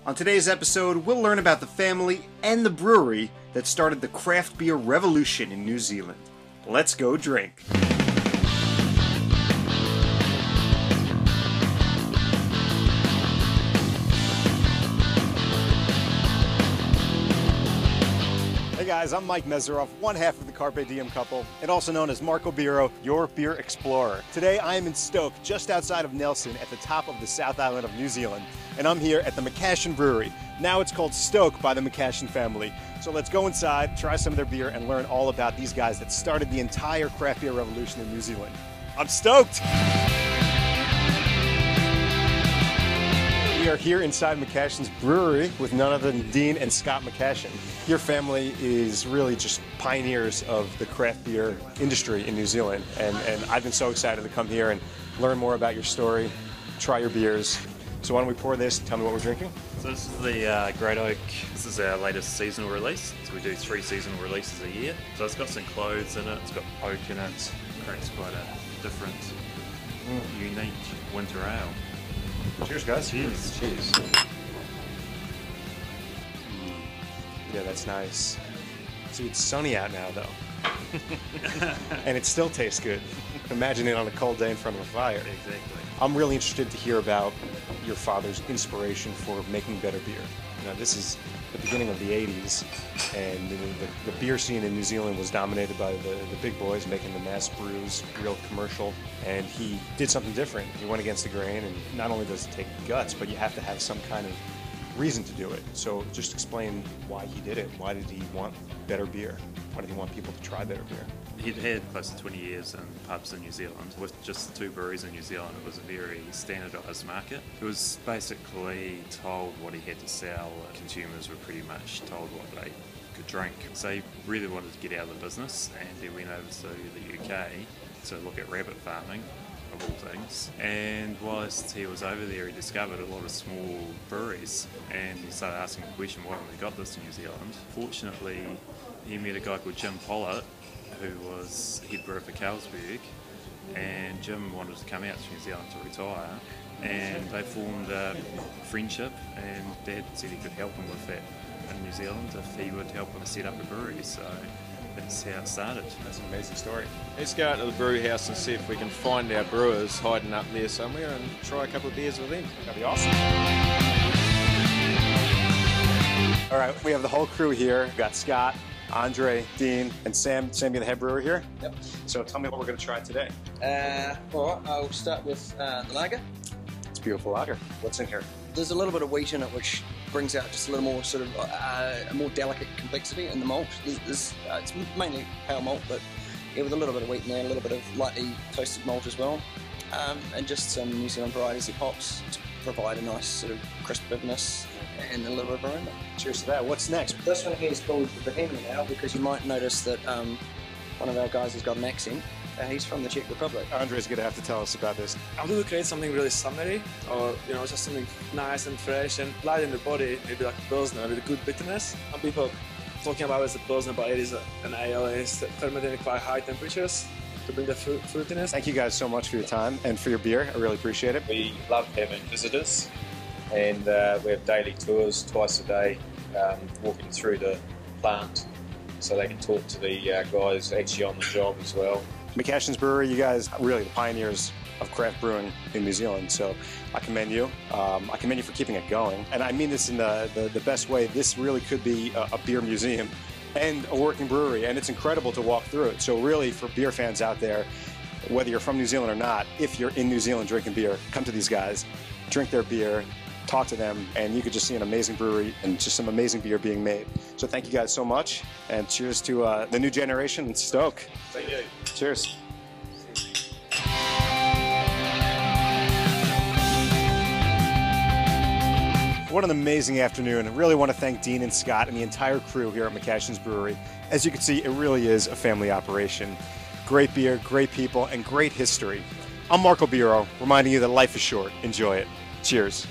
On today's episode, we'll learn about the family and the brewery that started the craft beer revolution in New Zealand. Let's go drink. Hey guys, I'm Mike Meseroff, one half of the Carpe Diem couple, and also known as Marco Beero, your beer explorer. Today I am in Stoke, just outside of Nelson, at the top of the South Island of New Zealand, and I'm here at the McCashin Brewery. Now it's called Stoke by the McCashin family. So let's go inside, try some of their beer, and learn all about these guys that started the entire craft beer revolution in New Zealand. I'm stoked! We are here inside McCashin's Brewery with none other than Dean and Scott McCashin. Your family is really just pioneers of the craft beer industry in New Zealand, and I've been so excited to come here and learn more about your story, try your beers. So why don't we pour this and tell me what we're drinking? So this is the Great Oak. This is our latest seasonal release. So we do 3 seasonal releases a year. So it's got some cloves in it, it's got oak in it, creates quite a different, unique winter ale. Cheers, guys. Cheers. Cheers. Yeah, that's nice. See, it's sunny out now, though. And it still tastes good. Imagine it on a cold day in front of a fire. Exactly. I'm really interested to hear about your father's inspiration for making better beer. You know, this is the beginning of the 80s, and the beer scene in New Zealand was dominated by the big boys making the mass brews, real commercial, and he did something different. He went against the grain, and not only does it take guts, but you have to have some kind of reason to do it. So just explain why he did it. Why did he want better beer? Why did he want people to try better beer? He'd had close to 20 years in pubs in New Zealand. With just 2 breweries in New Zealand, it was a very standardised market. He was basically told what he had to sell. Consumers were pretty much told what they could drink. So he really wanted to get out of the business, and he went over to the UK to look at rabbit farming, of all things. And whilst he was over there, he discovered a lot of small breweries, and he started asking the question, why haven't we got this in New Zealand? Fortunately, he met a guy called Jim Pollett, who was head brewer for Carlsberg, and Jim wanted to come out to New Zealand to retire, and they formed a friendship, and Dad said he could help him with that in New Zealand if he would help him set up a brewery. So that's how it started. That's an amazing story. Let's go out to the brew house and see if we can find our brewers hiding up there somewhere and try a couple of beers with them. That'd be awesome. All right, we have the whole crew here. We've got Scott, Andre, Dean, and Sam. Sam being the head brewer here. Yep. So tell me what we're going to try today. All right, I'll start with the lager. It's a beautiful lager. What's in here? There's a little bit of wheat in it, which brings out just a little more sort of a more delicate complexity in the malt. It's mainly pale malt, but yeah, with a little bit of wheat in there, a little bit of lightly toasted malt as well, and just some New Zealand varieties of hops to provide a nice sort of crisp bitterness and a little bit of aroma. Cheers to that. What's next? This one here is called the Bohemian ale because you might notice that one of our guys has got an accent. He's from the Czech Republic. Andre's going to have to tell us about this. I want to create something really summery, or just something nice and fresh and light in the body, maybe like a Pilsner with a good bitterness. Some people talking about it as a Pilsner, but it is an ale. It's fermented at quite high temperatures to bring the fruitiness. Thank you guys so much for your time and for your beer. I really appreciate it. We love having visitors, and we have daily tours twice a day, walking through the plant so they can talk to the guys actually on the job as well. McCashins Brewery, you guys are really the pioneers of craft brewing in New Zealand, so I commend you. I commend you for keeping it going, and I mean this in the best way. This really could be a beer museum and a working brewery, and it's incredible to walk through it. So really, for beer fans out there, whether you're from New Zealand or not, if you're in New Zealand drinking beer, come to these guys, drink their beer, talk to them, and you could just see an amazing brewery and just some amazing beer being made. So thank you guys so much, and cheers to the new generation in Stoke. Thank you. Cheers. What an amazing afternoon. I really want to thank Dean and Scott and the entire crew here at McCashins Brewery. As you can see, it really is a family operation. Great beer, great people, and great history. I'm Marco Beero, reminding you that life is short. Enjoy it. Cheers.